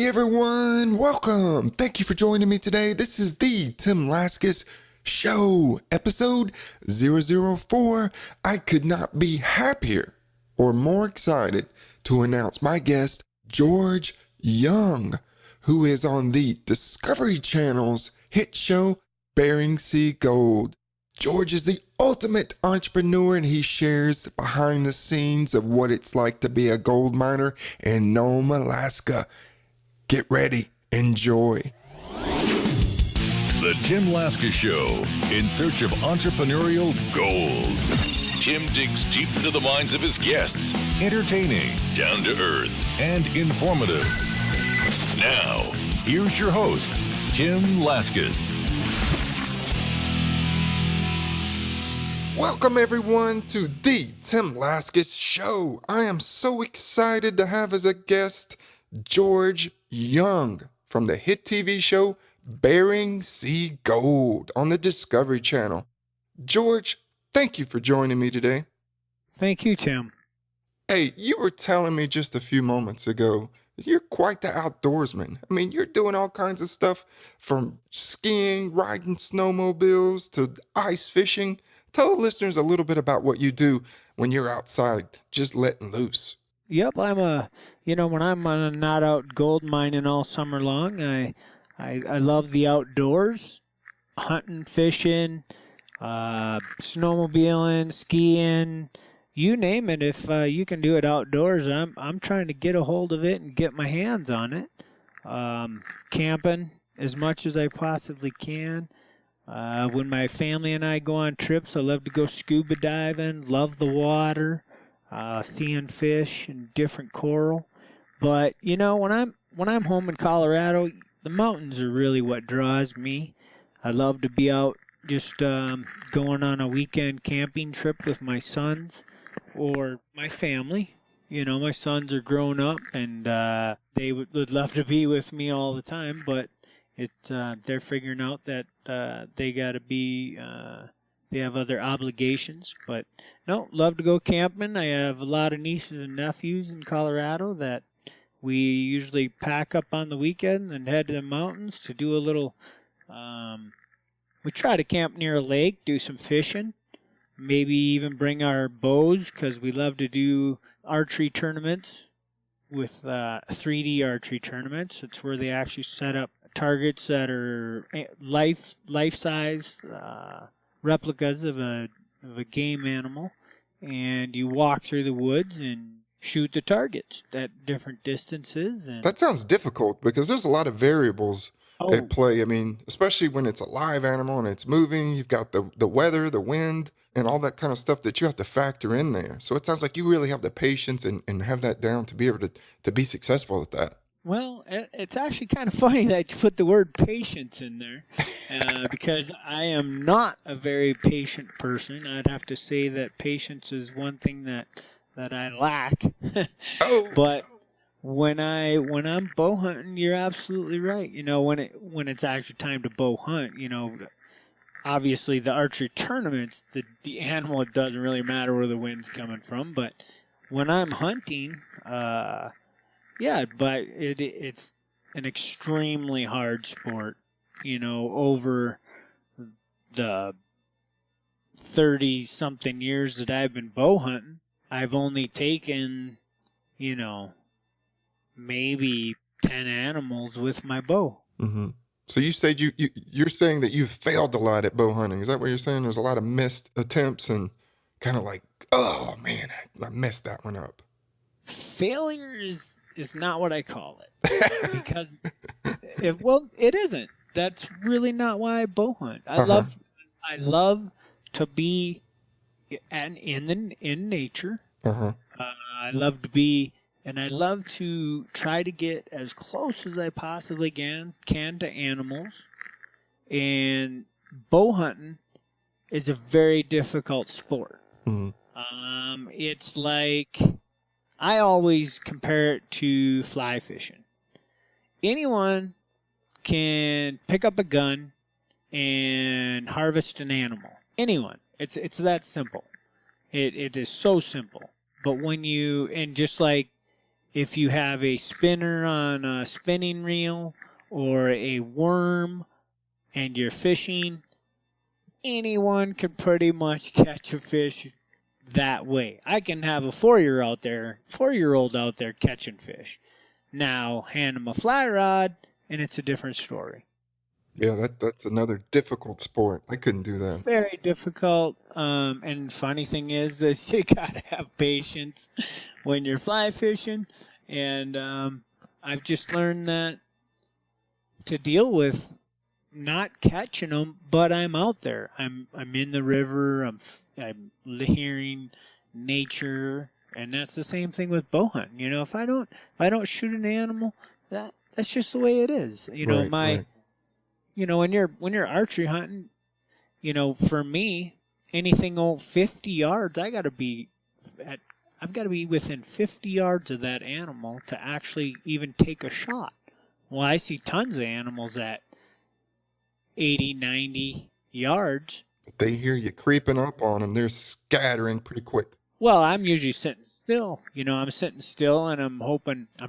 Hey everyone, welcome. Thank you for joining me today. This is the Tim Laskus Show, episode 004. I could not be happier or more excited to announce my guest, George Young, who is on the Discovery Channel's hit show, Bering Sea Gold. George is the ultimate entrepreneur, and he shares behind the scenes of what it's like to be a gold miner in Nome, Alaska. Get ready. Enjoy. The Tim Laskus Show, in search of entrepreneurial gold. Tim digs deep into the minds of his guests. Entertaining, down to earth, and informative. Now, here's your host, Tim Laskus. Welcome everyone to the Tim Laskus Show. I am so excited to have as a guest George Young from the hit TV show Bering Sea Gold on the Discovery Channel. George, thank you for joining me today. Thank you, Tim. Hey, you were telling me just a few moments ago that you're quite the outdoorsman. I mean, you're doing all kinds of stuff from skiing, riding snowmobiles to ice fishing. Tell the listeners a little bit about what you do when you're outside just letting loose. Yep, when I'm not out gold mining all summer long, I love the outdoors, hunting, fishing, snowmobiling, skiing, you name it. If you can do it outdoors, I'm trying to get a hold of it and get my hands on it. Camping as much as I possibly can. When my family and I go on trips, I love to go scuba diving, love the water. Seeing fish and different coral. But when I'm home in Colorado, the mountains are really what draws me. I love to be out just going on a weekend camping trip with my sons or my family. My sons are grown up and they would love to be with me all the time, but they're figuring out that they got to be they have other obligations, but no, love to go camping. I have a lot of nieces and nephews in Colorado that we usually pack up on the weekend and head to the mountains to do a little, we try to camp near a lake, do some fishing, maybe even bring our bows because we love to do archery tournaments with 3D archery tournaments. It's where they actually set up targets that are life-size, replicas of a game animal, and you walk through the woods and shoot the targets at different distances. And that sounds difficult because there's a lot of variables at play. I mean, especially when it's a live animal and it's moving, you've got the weather, the wind, and all that kind of stuff that you have to factor in there. So it sounds like you really have the patience and have that down to be able to be successful at that. Well, it's actually kind of funny that you put the word patience in there because I am not a very patient person. I'd have to say that patience is one thing that I lack. But when I'm bow hunting, you're absolutely right. When it's actually time to bow hunt, obviously the archery tournaments, the animal, it doesn't really matter where the wind's coming from. But when I'm hunting, yeah, but it's an extremely hard sport, over the 30-something years that I've been bow hunting. I've only taken, maybe 10 animals with my bow. Mm-hmm. So you said you're saying that you've failed a lot at bow hunting. Is that what you're saying? There's a lot of missed attempts and kind of like, oh, man, I messed that one up. Failure is not what I call it because it isn't. That's really not why I bow hunt. I love to be in nature. I love to be, and I love to try to get as close as I possibly can to animals. And bow hunting is a very difficult sport. Mm-hmm. It's like, I always compare it to fly fishing. Anyone can pick up a gun and harvest an animal. Anyone. It's that simple. It is so simple. But when and just like if you have a spinner on a spinning reel or a worm and you're fishing, anyone can pretty much catch a fish that way. I can have a 4-year-old out there catching fish. Now, hand them a fly rod, and it's a different story. Yeah, that's another difficult sport. I couldn't do that. Very difficult. And funny thing is that you gotta have patience when you're fly fishing. And I've just learned that to deal with not catching them, but I'm out there. I'm in the river. I'm hearing nature, and that's the same thing with bow hunting. You know, if I don't shoot an animal, that's just the way it is. You know, Right. you know, when you're archery hunting, you know, for me, anything over 50 yards, I've got to be within 50 yards of that animal to actually even take a shot. Well, I see tons of animals at 80, 90 yards. If they hear you creeping up on them, they're scattering pretty quick. Well, I'm usually sitting still. You know, I'm sitting still and I'm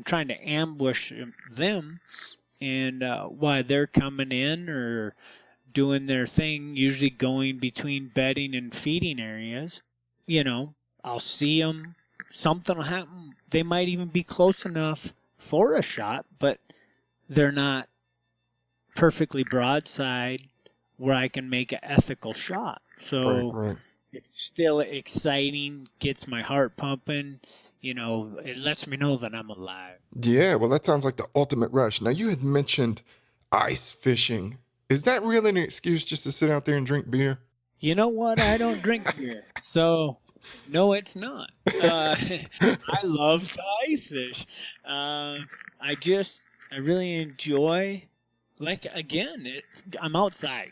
trying to ambush them. And while they're coming in or doing their thing, usually going between bedding and feeding areas, you know, I'll see them. Something will happen. They might even be close enough for a shot, but they're not perfectly broadside where I can make an ethical shot. So Right. it's still exciting, gets my heart pumping. You know, it lets me know that I'm alive. Yeah, well, that sounds like the ultimate rush. Now, you had mentioned ice fishing. Is that really an excuse just to sit out there and drink beer? You know what? I don't drink beer. So, no, it's not. I love to ice fish. I really enjoy, like, again, I'm outside.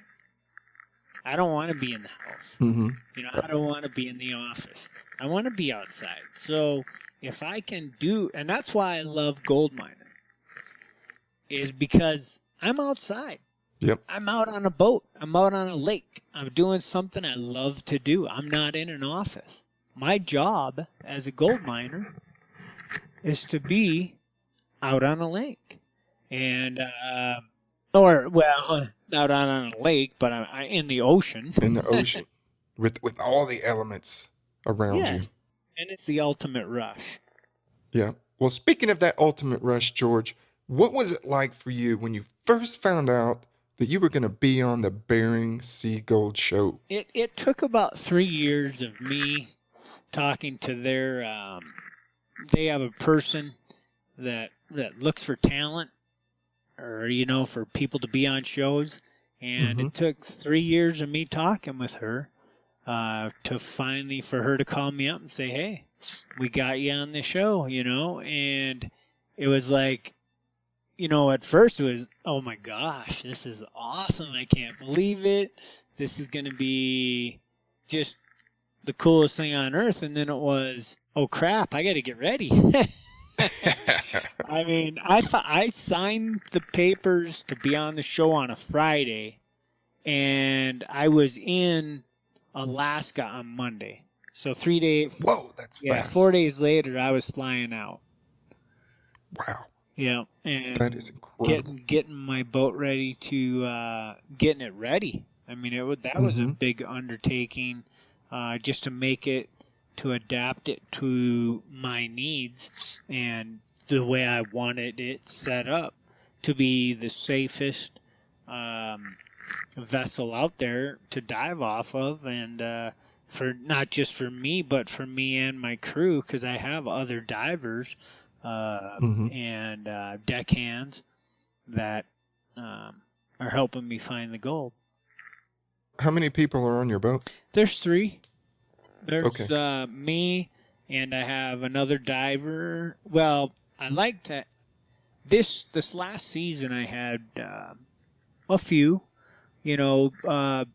I don't want to be in the house. Mm-hmm. You know, I don't want to be in the office. I want to be outside. So if I can and that's why I love gold mining, is because I'm outside. Yep. I'm out on a boat. I'm out on a lake. I'm doing something I love to do. I'm not in an office. My job as a gold miner is to be out on a lake. And, out on a lake, but I'm in the ocean. In the ocean with all the elements around you. And it's the ultimate rush. Yeah. Well, speaking of that ultimate rush, George, what was it like for you when you first found out that you were going to be on the Bering Sea Gold show? It took about 3 years of me talking to they have a person that looks for talent, or, you know, for people to be on shows. And it took 3 years of me talking with her to finally, for her to call me up and say, hey, we got you on the show, you know. And it was like, you know, at first it was, oh my gosh, this is awesome. I can't believe it. This is going to be just the coolest thing on earth. And then it was, oh crap, I got to get ready. I mean, I signed the papers to be on the show on a Friday, and I was in Alaska on Monday. So 3 days. Whoa, that's fast. 4 days later, I was flying out. Wow. Yeah, and That is incredible. getting my boat ready to getting it ready. I mean, that was a big undertaking, just to make it, to adapt it to my needs and the way I wanted it set up to be the safest vessel out there to dive off of, and for not just for me, but for me and my crew, because I have other divers and deckhands that are helping me find the gold. How many people are on your boat? There's 3. There's me, and I have another diver. Well, I like to. This last season, I had a few, you know, a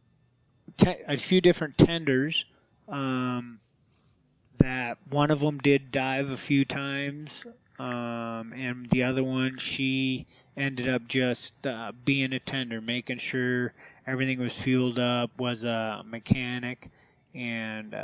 few different tenders. That one of them did dive a few times, and the other one, she ended up just being a tender, making sure everything was fueled up, was a mechanic. And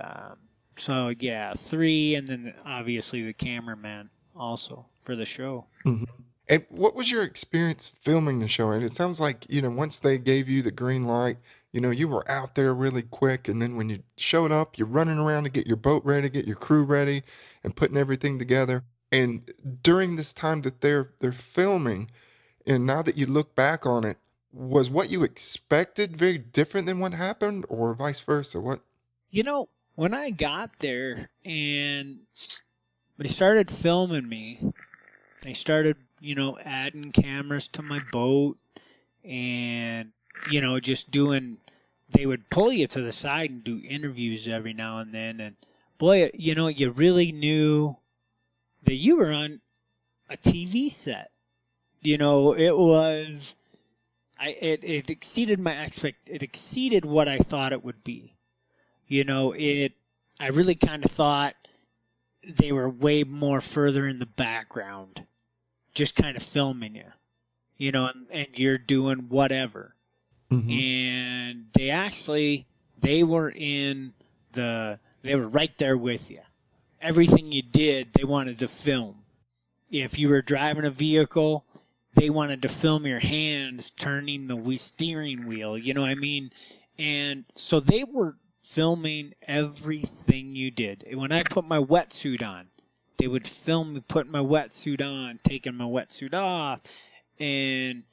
so, yeah, 3, and then obviously the cameraman. also for the show. Mhm. And what was your experience filming the show? And it sounds like, once they gave you the green light, you were out there really quick. And then when you showed up, you're running around to get your boat ready, get your crew ready, and putting everything together. And during this time that they're filming, and now that you look back on it, was what you expected very different than what happened, or vice versa? What? When I got there and they started filming me, they started, adding cameras to my boat and, just they would pull you to the side and do interviews every now and then. And boy, you really knew that you were on a TV set. It was, it exceeded it exceeded what I thought it would be. I really kind of thought they were way more further in the background, just kind of filming you, and you're doing whatever. Mm-hmm. And they were they were right there with you. Everything you did, they wanted to film. If you were driving a vehicle, they wanted to film your hands turning the steering wheel, And so they were filming everything you did. When I put my wetsuit on, they would film me putting my wetsuit on, taking my wetsuit off, and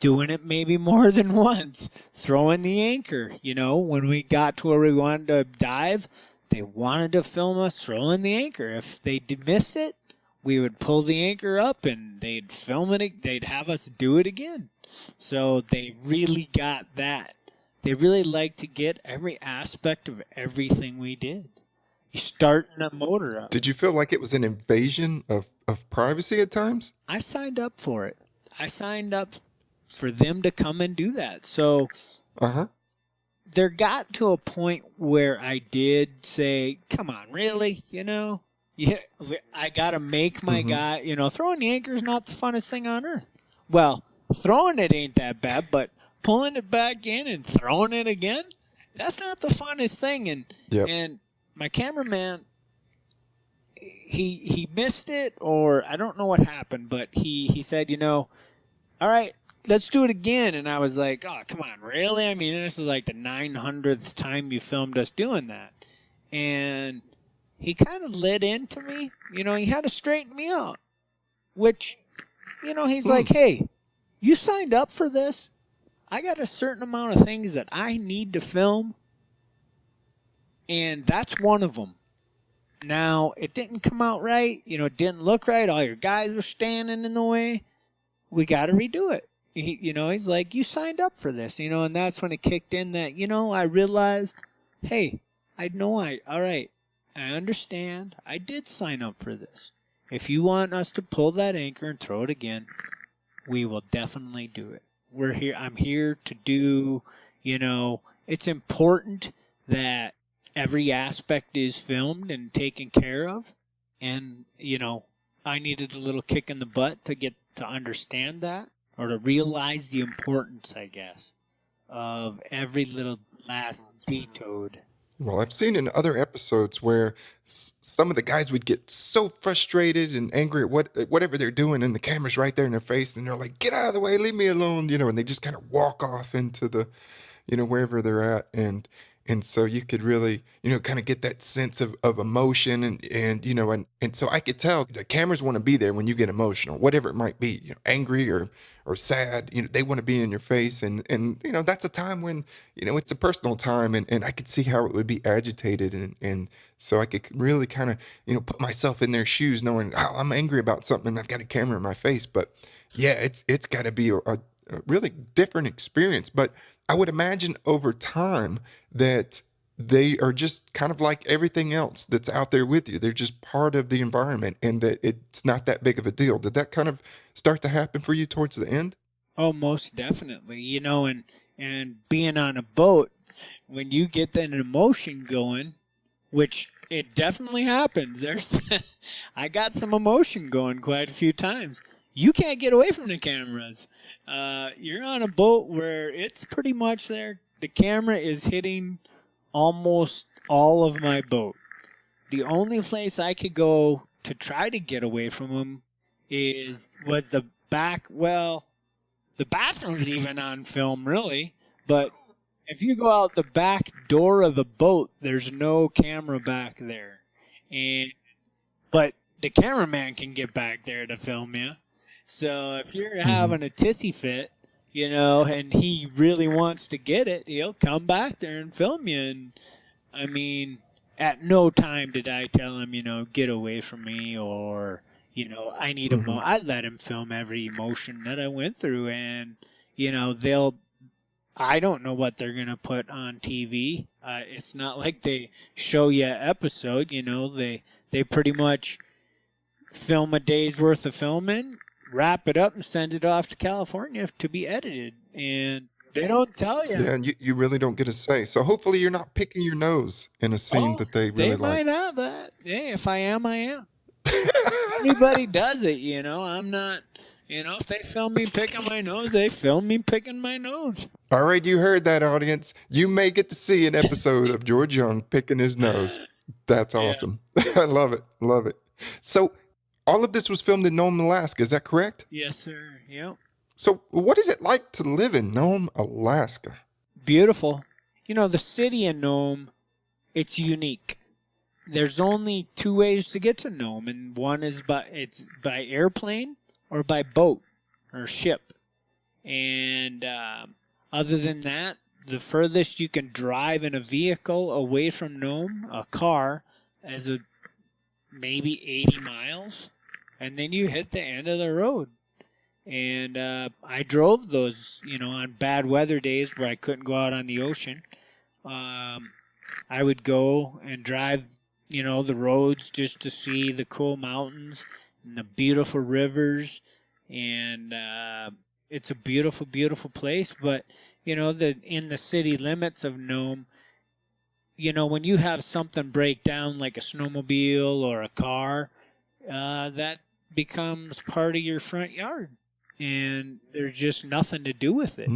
doing it maybe more than once, throwing the anchor. When we got to where we wanted to dive, they wanted to film us throwing the anchor. If they missed it, we would pull the anchor up and they'd film it. They'd have us do it again. So they really got that. They really liked to get every aspect of everything we did. You starting a motor up. Did you feel like it was an invasion of privacy at times? I signed up for it. I signed up for them to come and do that. So there got to a point where I did say, come on, really? Yeah, I got to make my guy, throwing the anchor is not the funnest thing on earth. Well, throwing it ain't that bad, but pulling it back in and throwing it again, that's not the funnest thing. And my cameraman, he missed it, or I don't know what happened, but he said, all right, let's do it again. And I was like, oh, come on, really? I mean, this is like the 900th time you filmed us doing that. And he kind of lit into me. He had to straighten me out, which, he's like, hey, you signed up for this. I got a certain amount of things that I need to film, and that's one of them. Now, it didn't come out right. It didn't look right. All your guys were standing in the way. We got to redo it. He's like, you signed up for this, and that's when it kicked in that, I realized, hey, all right, I understand. I did sign up for this. If you want us to pull that anchor and throw it again, we will definitely do it. We're here. I'm here to do, it's important that every aspect is filmed and taken care of. And, I needed a little kick in the butt to get to understand that, or to realize the importance, I guess, of every little last detour. Well, I've seen in other episodes where some of the guys would get so frustrated and angry at whatever they're doing, and the camera's right there in their face, and they're like, "Get out of the way, leave me alone," and they just kind of walk off into the, wherever they're at, and so you could really, kind of get that sense of emotion, and so I could tell the cameras want to be there when you get emotional, whatever it might be, angry or sad, they want to be in your face, and that's a time when, it's a personal time, and I could see how it would be agitated, and so I could really kind of, put myself in their shoes, knowing, oh, I'm angry about something and I've got a camera in my face. But yeah, it's got to be a really different experience. But I would imagine over time that they are just kind of like everything else that's out there with you. They're just part of the environment, and that it's not that big of a deal. Did that kind of start to happen for you towards the end? Oh, most definitely. And being on a boat, when you get that emotion going, which it definitely happens. I got some emotion going quite a few times. You can't get away from the cameras. You're on a boat where it's pretty much there. The camera is hitting almost all of my boat. The only place I could go to try to get away from them was the back. Well, the bathroom's even on film, really. But if you go out the back door of the boat, there's no camera back there, but the cameraman can get back there to film you. So if you're having a tissy fit, and he really wants to get it, he'll come back there and film you. And I mean, at no time did I tell him, get away from me, or I need I let him film every emotion that I went through, and I don't know what they're gonna put on TV. It's not like they show you an episode. They pretty much film a day's worth of filming, wrap it up, and send it off to California to be edited. And they don't tell you. Yeah, and you really don't get a say. So hopefully you're not picking your nose in a scene that they really like. They might have that. Yeah, if I am, I am. Everybody does it, I'm not. If they film me picking my nose, they film me picking my nose. All right, you heard that, audience. You may get to see an episode of George Young picking his nose. That's awesome. Yeah. I love it. Love it. So all of this was filmed in Nome, Alaska. Is that correct? Yes, sir. Yep. So what is it like to live in Nome, Alaska? Beautiful. The city in Nome, it's unique. There's only two ways to get to Nome, and one is by airplane or by boat or ship. And other than that, the furthest you can drive in a vehicle away from Nome, a car, is maybe 80 miles, and then you hit the end of the road. And I drove those, on bad weather days where I couldn't go out on the ocean. I would go and drive, the roads just to see the cool mountains and the beautiful rivers. And it's a beautiful, beautiful place. But, in the city limits of Nome, when you have something break down like a snowmobile or a car, that becomes part of your front yard. And there's just nothing to do with it.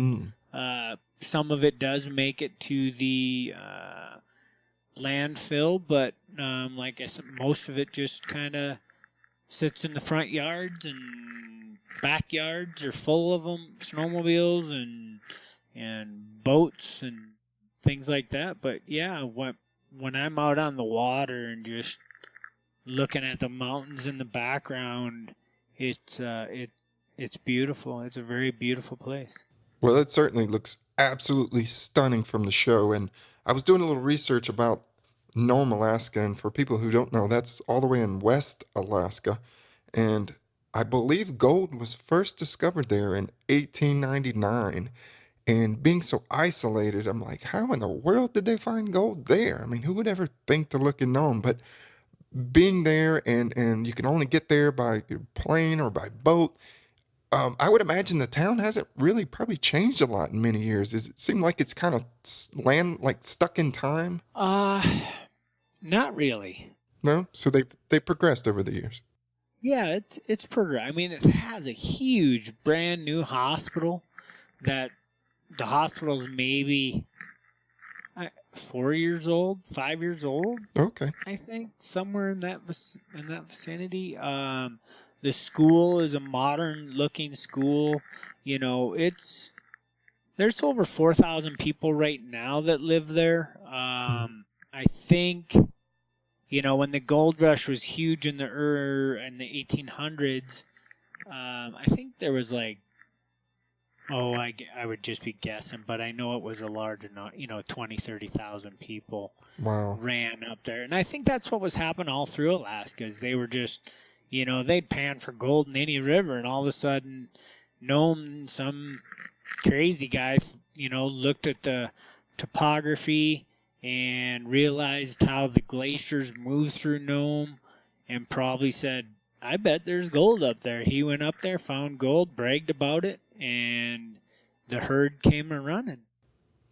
Some of it does make it to the landfill, but like I said, most of it just kind of sits in the front yards, and backyards are full of them, snowmobiles and boats and things like that. But yeah, when I'm out on the water and just looking at the mountains in the background, it's beautiful. It's a very beautiful place. Well, it certainly looks absolutely stunning from the show. And I was doing a little research about Nome, Alaska. And for people who don't know, that's all the way in West Alaska. And I believe gold was first discovered there in 1899. And being so isolated, I'm like, how in the world did they find gold there? I mean, who would ever think to look in Nome? But being there, and you can only get there by plane or by boat. I would imagine the town hasn't really probably changed a lot in many years. Does it seem like it's kind of stuck in time? Not really. No? So they progressed over the years. Yeah, it's progressed. I mean, it has a huge brand new hospital that the hospital's maybe 4 years old, 5 years old. Okay. I think somewhere in that vicinity. The school is a modern-looking school. There's over 4,000 people right now that live there. I think, when the gold rush was huge in the 1800s, I think there was I would just be guessing, but I know it was a large amount, 20, 30,000 people ran up there. And I think that's what was happening all through Alaska, is they were just... they'd pan for gold in any river, and all of a sudden, Nome, some crazy guy, looked at the topography and realized how the glaciers move through Nome, and probably said, I bet there's gold up there. He went up there, found gold, bragged about it, and the herd came a-running.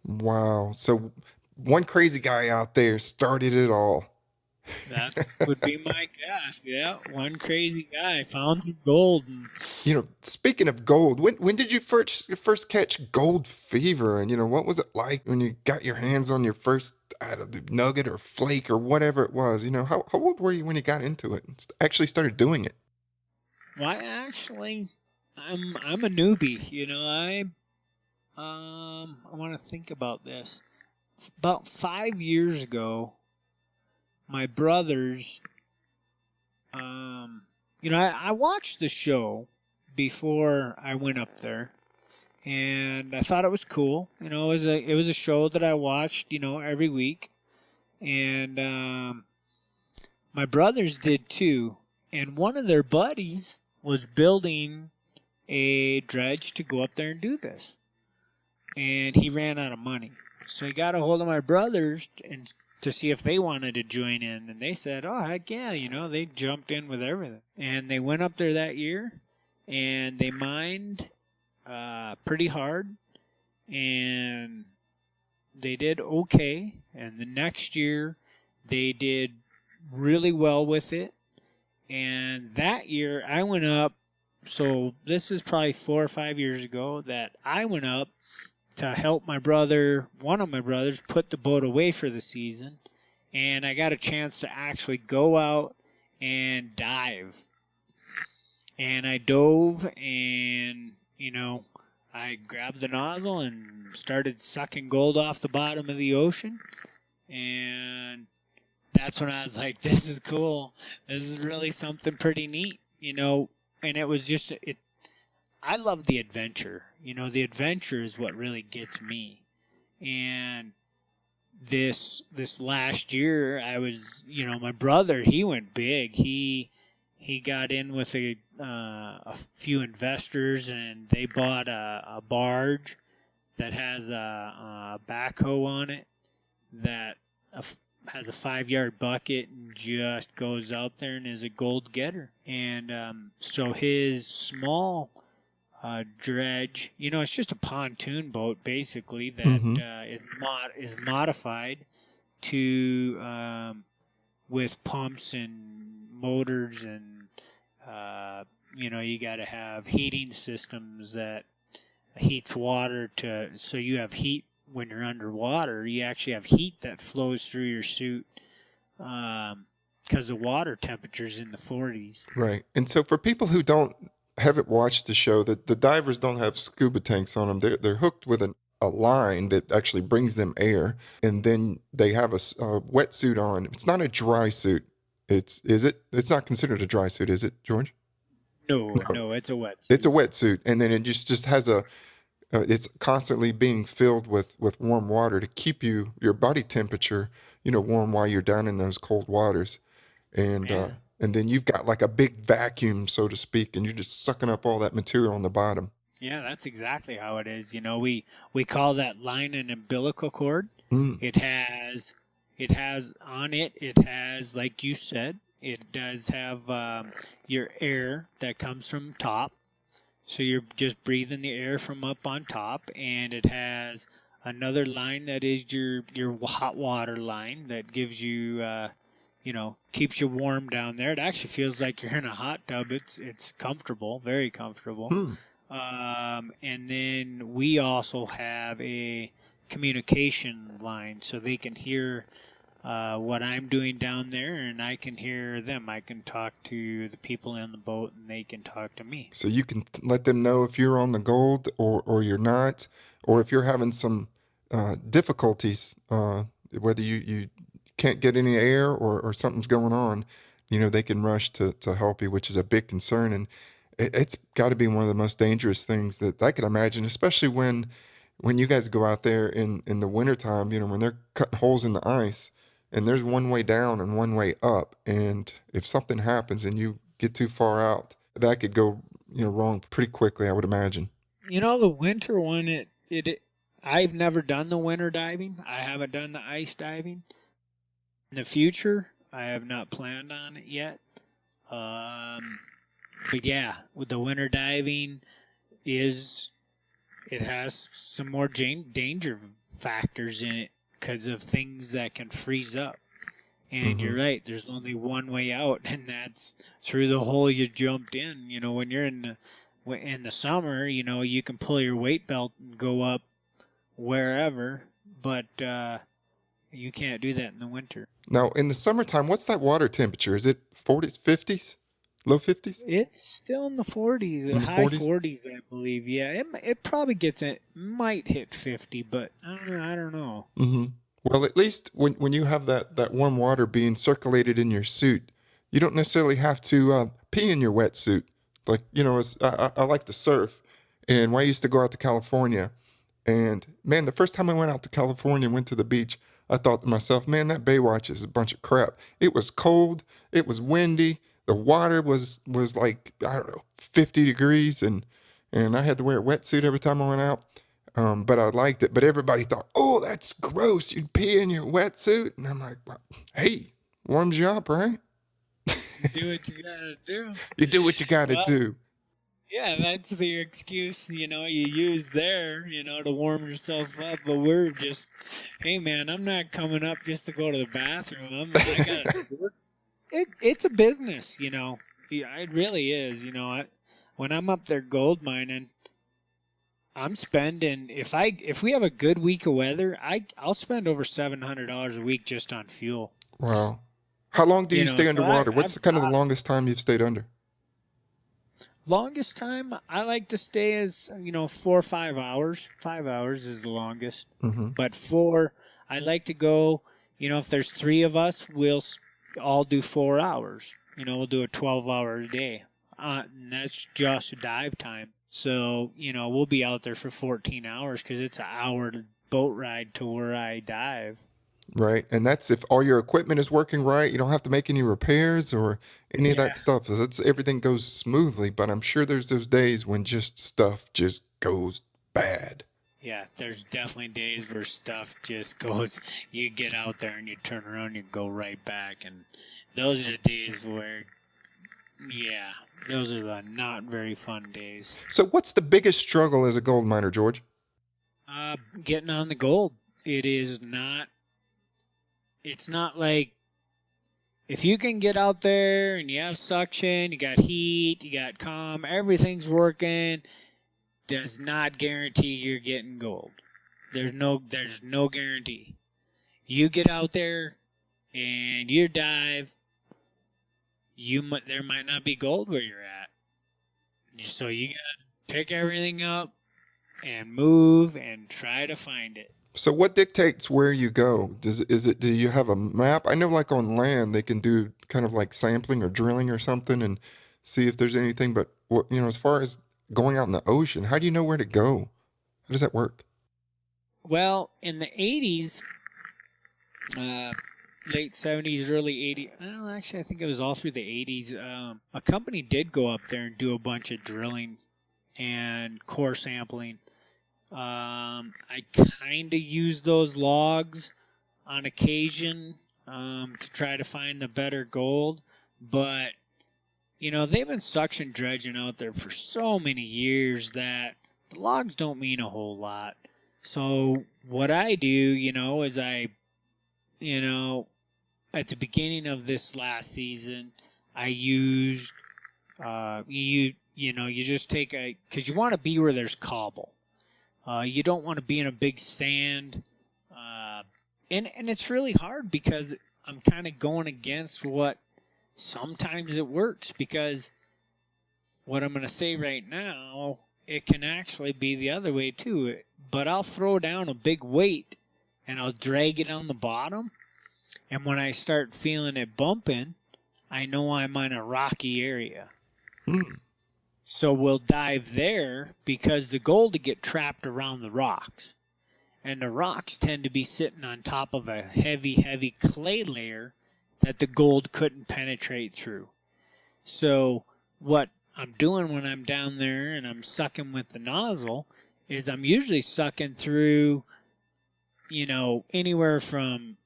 Wow. So one crazy guy out there started it all. That would be my guess. Yeah, one crazy guy found some gold. Speaking of gold, when did you first catch gold fever? And what was it like when you got your hands on your first I don't know, nugget or flake or whatever it was. How old were you when you got into it and actually started doing it? Well, I'm a newbie. I want to think about this. About 5 years ago, my brothers, I watched the show before I went up there, and I thought it was cool. It was a show that I watched, every week, and my brothers did too. And one of their buddies was building a dredge to go up there and do this, and he ran out of money. So he got a hold of my brothers and to see if they wanted to join in, and they said, "Oh heck yeah!" They jumped in with everything, and they went up there that year, and they mined pretty hard, and they did okay. And the next year, they did really well with it. And that year, I went up. So this is probably 4 or 5 years ago that I went up to help my brother, one of my brothers, put the boat away for the season. And I got a chance to actually go out and dive. And I dove and, I grabbed the nozzle and started sucking gold off the bottom of the ocean. And that's when I was like, this is cool. This is really something pretty neat, And it was just, I love the adventure. The adventure is what really gets me. And this last year, I was, my brother, he went big. He got in with a few investors, and they bought a barge that has a backhoe on it that has a 5-yard bucket and just goes out there and is a gold getter. And so his small dredge, it's just a pontoon boat basically that is modified to with pumps and motors and you got to have heating systems that heats water so you have heat when you're underwater. You actually have heat that flows through your suit because the water temperature's in the 40s. Right. And so for people who haven't watched the show, the divers don't have scuba tanks on them. They're hooked with a line that actually brings them air, and then they have a wetsuit on. It's not a dry suit. Is it? It's not considered a dry suit, is it, George? No, it's a wetsuit. It's a wetsuit, and then it just has it's constantly being filled with warm water to keep your body temperature, warm while you're down in those cold waters. And and then you've got like a big vacuum, so to speak, and you're just sucking up all that material on the bottom. Yeah, that's exactly how it is. We call that line an umbilical cord. It has on it has, like you said, it does have your air that comes from top. So you're just breathing the air from up on top, and it has another line that is your hot water line that gives you, keeps you warm down there. It actually feels like you're in a hot tub. It's comfortable, very comfortable. And then we also have a communication line, so they can hear what I'm doing down there, and I can hear them. I can talk to the people in the boat, and they can talk to me. So you can let them know if you're on the gold or you're not, or if you're having some difficulties, whether you can't get any air or something's going on, they can rush to help you, which is a big concern. And it's got to be one of the most dangerous things that I could imagine, especially when you guys go out there in the wintertime, when they're cutting holes in the ice. And there's one way down and one way up. And if something happens and you get too far out, that could go, wrong pretty quickly, I would imagine. The winter one, I've never done the winter diving. I haven't done the ice diving. In the future, I have not planned on it yet. But yeah, with the winter diving it has some more danger factors in it, because of things that can freeze up. And you're right, there's only one way out, and that's through the hole you jumped in. When you're in the summer, you can pull your weight belt and go up wherever, but You can't do that in the winter. Now, in the summertime, what's that water temperature? Is it 40s, 50s, low 50s? It's still in the 40s, In the high 40s? 40s, I believe. Yeah, it probably might hit 50, but I don't know. Mm-hmm. Well, at least when you have that warm water being circulated in your suit, you don't necessarily have to pee in your wetsuit. Like, I like to surf. And when I used to go out to California, and man, the first time I went out to California and went to the beach, I thought to myself, man, that Baywatch is a bunch of crap. It was cold, it was windy, the water was like, I don't know, 50 degrees, and I had to wear a wetsuit every time I went out. But I liked it. But everybody thought, oh, that's gross. You'd pee in your wetsuit. And I'm like, well, hey, warms you up, right? Do what you gotta do. You do what you got to Well, do. yeah, that's the excuse, you use there, to warm yourself up. But we're just, hey, man, I'm not coming up just to go to the bathroom. I gotta work. It's a business, Yeah, it really is. When I'm up there gold mining, I'm spending, if we have a good week of weather, I'll spend over $700 a week just on fuel. Wow. How long do you stay So underwater? What's I've kind of the got longest time you've stayed under? longest time I like to stay is 4 or 5 hours. 5 hours is the longest. Mm-hmm. But I like to go. If there's 3 of us, we'll all do 4 hours. We'll do a 12-hour day. And that's just dive time. So we'll be out there for 14 hours because it's an hour boat ride to where I dive. Right. And that's if all your equipment is working right. You don't have to make any repairs or any of that stuff. So everything goes smoothly. But I'm sure there's those days when stuff just goes bad. Yeah, there's definitely days where stuff just goes, you get out there and you turn around and you go right back. And those are the days where, those are the not very fun days. So what's the biggest struggle as a gold miner, George? Getting on the gold. It's not like, if you can get out there and you have suction, you got heat, you got calm, everything's working, does not guarantee you're getting gold. There's no guarantee. You get out there and you dive, there might not be gold where you're at. So you gotta pick everything up and move and try to find it. So what dictates where you go? Do you have a map? I know like on land they can do kind of like sampling or drilling or something and see if there's anything, but as far as going out in the ocean, how do you know where to go? How does that work? Well, in the 80s, late 70s, early 80s, well, actually I think it was all through the 80s, a company did go up there and do a bunch of drilling and core sampling. I kind of use those logs on occasion to try to find the better gold, but they've been suction dredging out there for so many years that the logs don't mean a whole lot. So what I do, is at the beginning of this last season, I used you just take because you want to be where there's cobble. You don't want to be in a big sand. And it's really hard because I'm kind of going against what sometimes it works, because what I'm going to say right now, it can actually be the other way too. But I'll throw down a big weight and I'll drag it on the bottom. And when I start feeling it bumping, I know I'm in a rocky area. So we'll dive there because the gold will get trapped around the rocks. And the rocks tend to be sitting on top of a heavy, heavy clay layer that the gold couldn't penetrate through. So what I'm doing when I'm down there and I'm sucking with the nozzle is I'm usually sucking through, anywhere from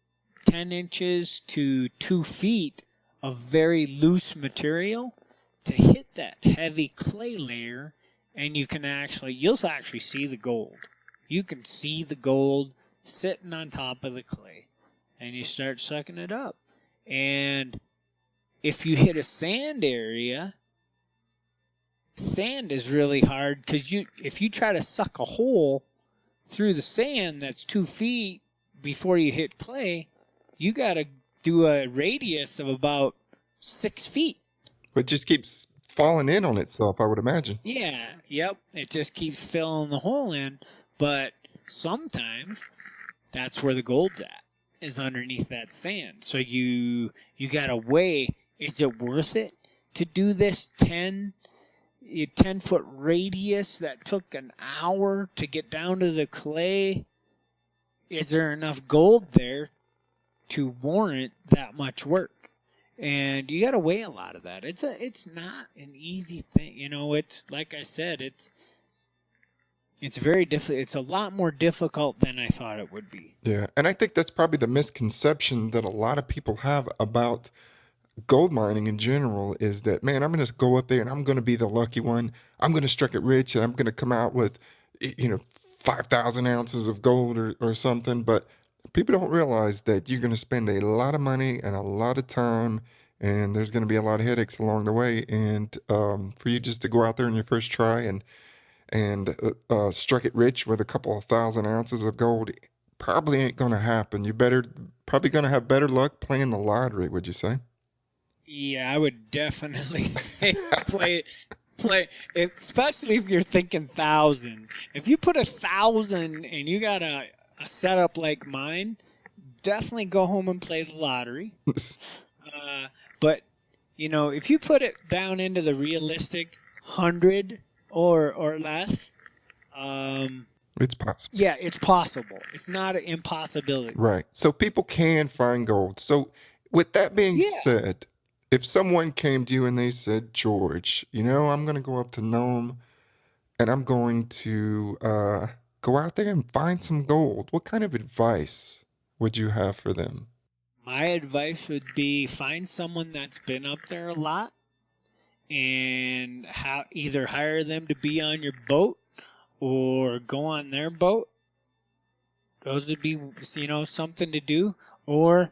10 inches to 2 feet of very loose material to hit that heavy clay layer, and you'll actually see the gold. You can see the gold sitting on top of the clay, and you start sucking it up. And if you hit a sand area, sand is really hard because if you try to suck a hole through the sand that's 2 feet, before you hit clay, you got to do a radius of about 6 feet. It just keeps falling in on itself, I would imagine. Yeah, yep. It just keeps filling the hole in. But sometimes that's where the gold's at, is underneath that sand. So you got to weigh, is it worth it to do this 10-foot radius that took an hour to get down to the clay? Is there enough gold there to warrant that much work? And you got to weigh a lot of that. It's not an easy thing, It's like I said, it's very difficult. It's a lot more difficult than I thought it would be. Yeah, and I think that's probably the misconception that a lot of people have about gold mining in general, is that, man, I'm going to go up there and I'm going to be the lucky one. I'm going to strike it rich and I'm going to come out with, 5,000 ounces of gold or something. But people don't realize that you're going to spend a lot of money and a lot of time, and there's going to be a lot of headaches along the way. And for you just to go out there in your first try and struck it rich with a couple of 1,000 ounces of gold probably ain't going to happen. Probably going to have better luck playing the lottery, would you say? Yeah, I would definitely say play, especially if you're thinking 1,000. If you put 1,000 and you got a setup like mine, definitely go home and play the lottery. But if you put it down into the realistic 100 or less, it's possible. Yeah, it's possible. It's not an impossibility. Right. So people can find gold. So with that being said, if someone came to you and they said, George, I'm going to go up to Nome and I'm going to go out there and find some gold, what kind of advice would you have for them? My advice would be find someone that's been up there a lot and either hire them to be on your boat or go on their boat. Those would be, something to do. Or,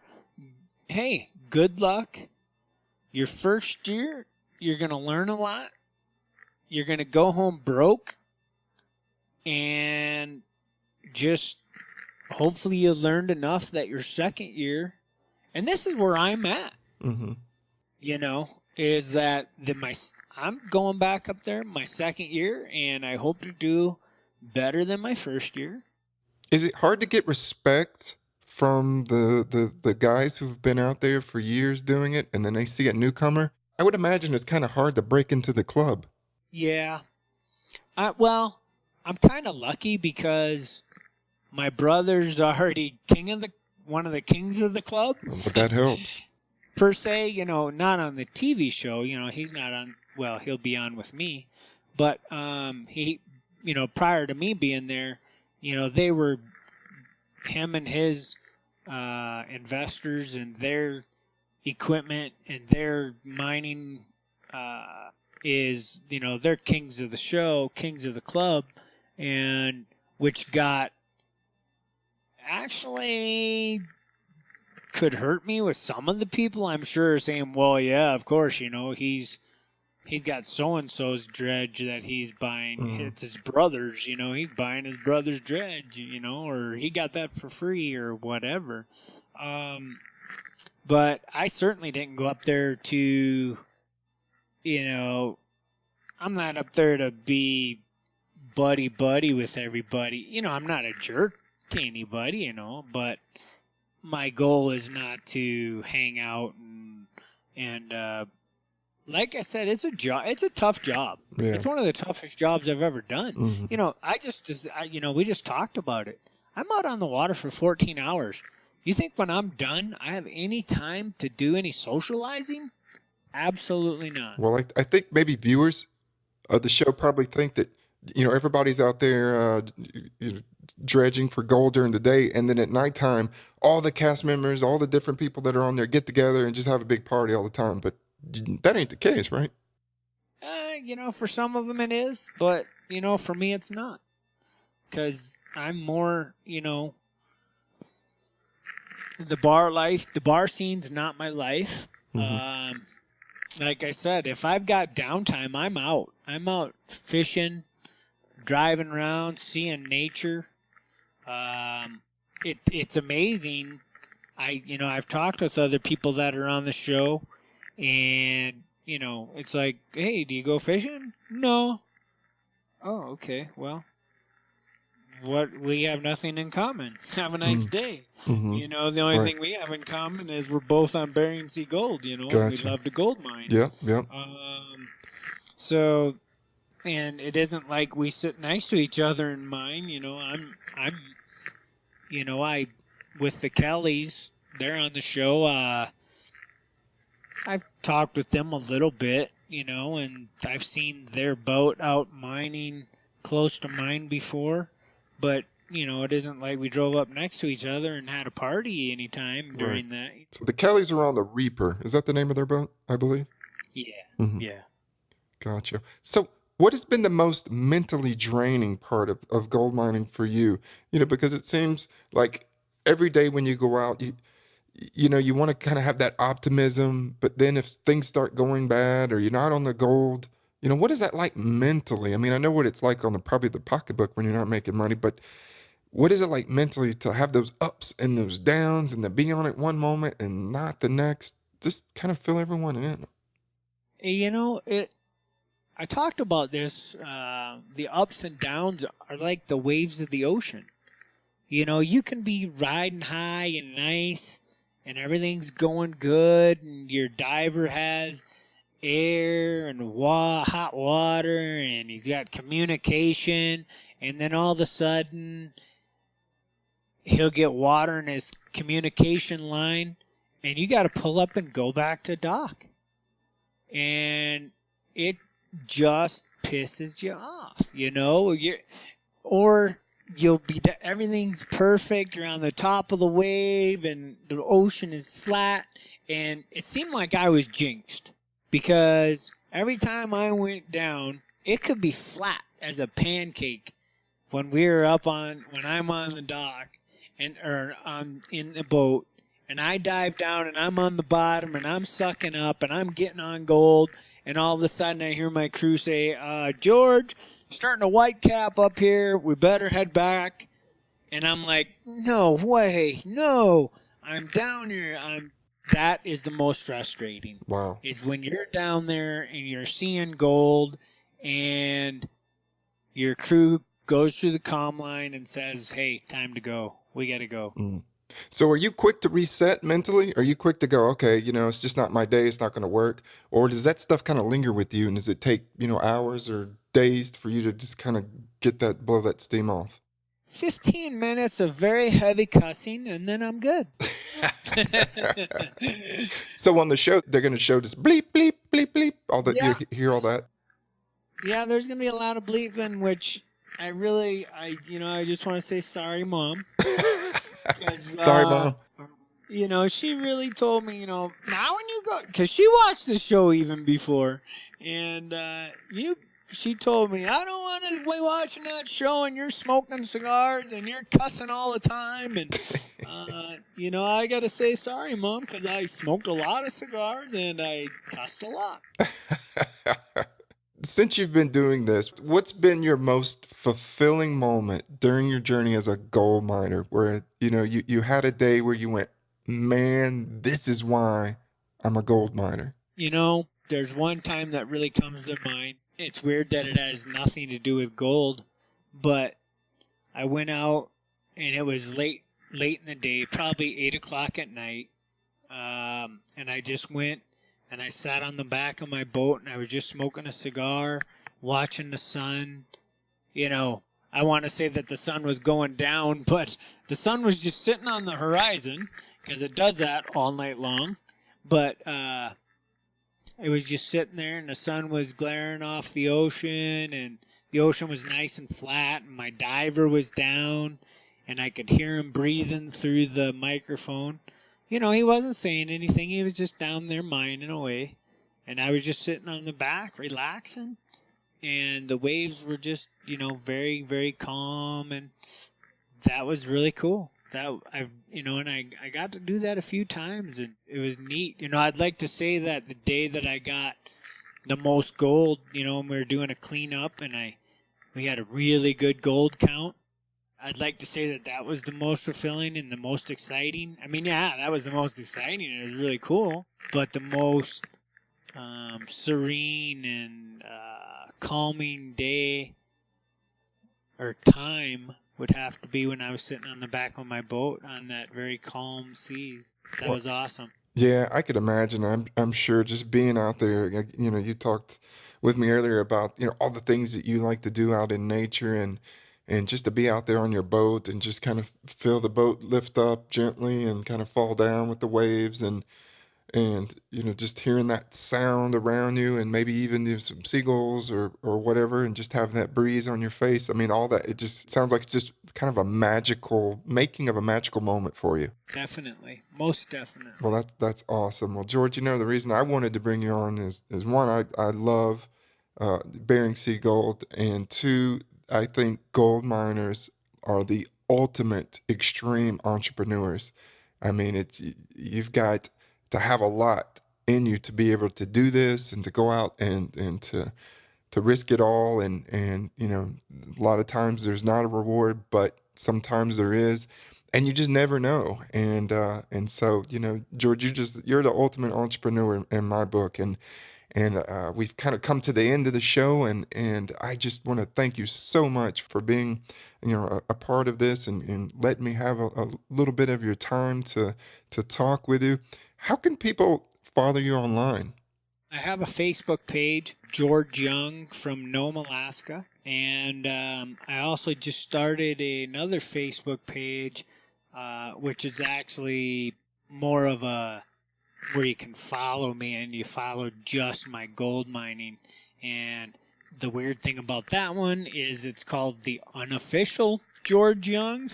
hey, good luck. Your first year, you're going to learn a lot. You're going to go home broke. And just hopefully you learned enough that your second year, and this is where I'm at, is that I'm going back up there my second year, and I hope to do better than my first year. Is it hard to get respect from the guys who've been out there for years doing it, and then they see a newcomer? I would imagine it's kind of hard to break into the club. Yeah. Well, I'm kind of lucky because my brother's already one of the kings of the club. But that helps. Per se, not on the TV show. He's not on. Well, he'll be on with me, but he, prior to me being there, they were him and his investors and their equipment and their mining is, they're kings of the show, kings of the club, and which got actually could hurt me with some of the people, I'm sure, saying, well, yeah, of course, he's got so-and-so's dredge that he's buying. It's his brother's, he's buying his brother's dredge, or he got that for free or whatever. But I certainly didn't go up there to, I'm not up there to be buddy-buddy with everybody. I'm not a jerk to anybody, but my goal is not to hang out and like I said, it's a job. It's a tough job. Yeah. It's one of the toughest jobs I've ever done. Mm-hmm. We just talked about it. I'm out on the water for 14 hours. You think when I'm done, I have any time to do any socializing? Absolutely not. Well, I think maybe viewers of the show probably think that, everybody's out there dredging for gold during the day, and then at nighttime, all the cast members, all the different people that are on there get together and just have a big party all the time. But that ain't the case, right? For some of them it is, but, for me it's not. Because I'm more, the bar scene's not my life. Mm-hmm. Like I said, if I've got downtime, I'm out. I'm out fishing, driving around, seeing nature. it's amazing. I've talked with other people that are on the show, and it's like, hey, do you go fishing? No. Oh, okay. Well, we have nothing in common. Have a nice day. Mm-hmm. The only Right. thing we have in common is we're both on Bering Sea Gold. And we Gotcha. love to gold mine. Yep. Yep. So, and it isn't like we sit next to each other in mine. I'm I with the Kellys, they're on the show. I've talked with them a little bit, and I've seen their boat out mining close to mine before, but it isn't like we drove up next to each other and had a party anytime during that. So the Kellys are on the Reaper. Is that the name of their boat, I believe? Yeah. Mhm. Yeah. Gotcha. So what has been the most mentally draining part of gold mining for you? Because it seems like every day when you go out, you want to kind of have that optimism, but then if things start going bad or you're not on the gold, what is that like mentally? I mean, I know what it's like on probably the pocketbook when you're not making money, but what is it like mentally to have those ups and those downs and to be on it one moment and not the next? Just kind of fill everyone in. I talked about this. The ups and downs are like the waves of the ocean. You can be riding high and nice, and everything's going good, and your diver has air and hot water, and he's got communication, and then all of a sudden he'll get water in his communication line, and you got to pull up and go back to dock. And it just pisses you off, or you'll be everything's perfect. You're on the top of the wave, and the ocean is flat. And it seemed like I was jinxed because every time I went down, it could be flat as a pancake when I'm on the dock or in the boat, and I dive down and I'm on the bottom and I'm sucking up and I'm getting on gold. And all of a sudden I hear my crew say, George, starting a white cap up here. We better head back. And I'm like, no way. No, I'm down here. That is the most frustrating. Wow. Is when you're down there and you're seeing gold and your crew goes through the comm line and says, hey, time to go. We got to go. Mm. So are you quick to reset mentally? Are you quick to go, okay, it's just not my day, it's not going to work? Or does that stuff kind of linger with you, and does it take, hours or days for you to just kind of blow that steam off? 15 minutes of very heavy cussing, and then I'm good. So on the show, they're going to show this bleep, bleep, bleep, bleep, all that. Yeah. You hear all that? Yeah, there's going to be a lot of bleeping, which I just want to say sorry, Mom. Sorry, Mom. She really told me, now when you go, because she watched the show even before, and she told me, I don't want to be watching that show and you're smoking cigars and you're cussing all the time, and I got to say sorry, Mom, because I smoked a lot of cigars and I cussed a lot. Since you've been doing this, what's been your most fulfilling moment during your journey as a gold miner where, you had a day where you went, man, this is why I'm a gold miner? There's one time that really comes to mind. It's weird that it has nothing to do with gold, but I went out and it was late in the day, probably 8 o'clock at night. And I just went and I sat on the back of my boat and I was just smoking a cigar, watching the sun. I want to say that the sun was going down, but the sun was just sitting on the horizon because it does that all night long. But it was just sitting there and the sun was glaring off the ocean and the ocean was nice and flat and my diver was down and I could hear him breathing through the microphone. He wasn't saying anything. He was just down there mining away. And I was just sitting on the back, relaxing. And the waves were just, very, very calm. And that was really cool. And I got to do that a few times. And it was neat. I'd like to say that the day that I got the most gold, when we were doing a cleanup and we had a really good gold count. I'd like to say that was the most fulfilling and the most exciting. I mean, yeah, that was the most exciting. It was really cool. But the most serene and calming day or time would have to be when I was sitting on the back of my boat on that very calm seas. That was awesome. Yeah, I could imagine. I'm sure just being out there, you talked with me earlier about, all the things that you like to do out in nature and just to be out there on your boat and just kind of feel the boat lift up gently and kind of fall down with the waves and just hearing that sound around you and maybe even some seagulls or whatever and just having that breeze on your face. I mean, all that, it just sounds like it's just kind of a magical making of a magical moment for you. Definitely. Most definitely. Well, that's awesome. Well, George, the reason I wanted to bring you on is one, I love Bering Sea Gold, and two, I think gold miners are the ultimate extreme entrepreneurs. I mean, you've got to have a lot in you to be able to do this and to go out and to risk it all. And a lot of times there's not a reward, but sometimes there is. And you just never know. And so, George, you're the ultimate entrepreneur in my book. And we've kind of come to the end of the show, and I just want to thank you so much for being, a part of this and letting me have a little bit of your time to talk with you. How can people follow you online? I have a Facebook page, George Young from Nome, Alaska, and I also just started another Facebook page, which is actually more of a where you can follow me and you follow just my gold mining. And the weird thing about that one is it's called the Unofficial George Young,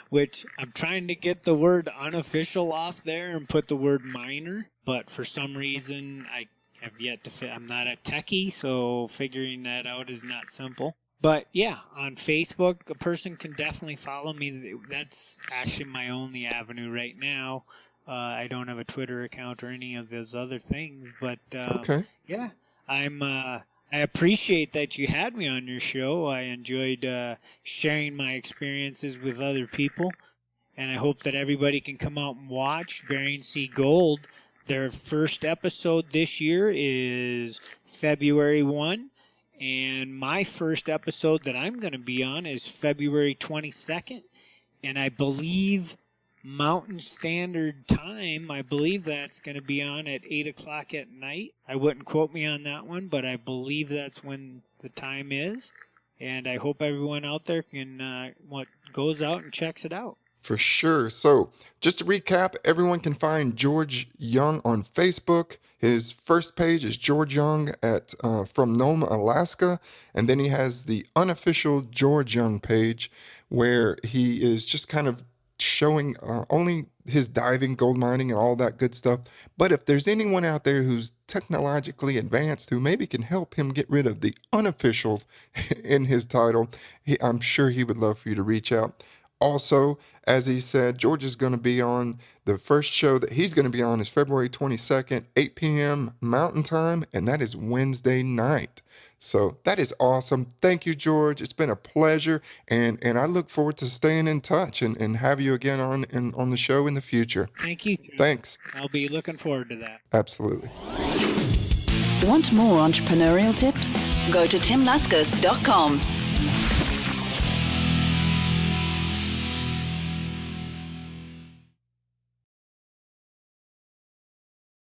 which I'm trying to get the word unofficial off there and put the word miner, but for some reason I have yet to fit. I'm not a techie, so figuring that out is not simple. But yeah, on Facebook, a person can definitely follow me. That's actually my only avenue right now. I don't have a Twitter account or any of those other things, but Okay. yeah, I appreciate that you had me on your show. I enjoyed sharing my experiences with other people, and I hope that everybody can come out and watch Bering Sea Gold. Their first episode this year is February 1, and my first episode that I'm going to be on is February 22nd, and I believe Mountain Standard Time, I believe that's going to be on at 8 o'clock at night. I wouldn't quote me on that one, but I believe that's when the time is. And I hope everyone out there can goes out and checks it out. For sure. So just to recap, everyone can find George Young on Facebook. His first page is George Young from Nome, Alaska. And then he has the Unofficial George Young page where he is just kind of showing only his diving, gold mining, and all that good stuff. But if there's anyone out there who's technologically advanced who maybe can help him get rid of the unofficial in his title, I'm sure he would love for you to reach out. Also, as he said, George is going to be on the first show that he's going to be on is February 22nd, 8 p.m. Mountain Time, and that is Wednesday night. So that is awesome. Thank you, George. It's been a pleasure, and I look forward to staying in touch and have you again on the show in the future. Thank you. Thanks. I'll be looking forward to that. Absolutely. Want more entrepreneurial tips? Go to timlaskus.com.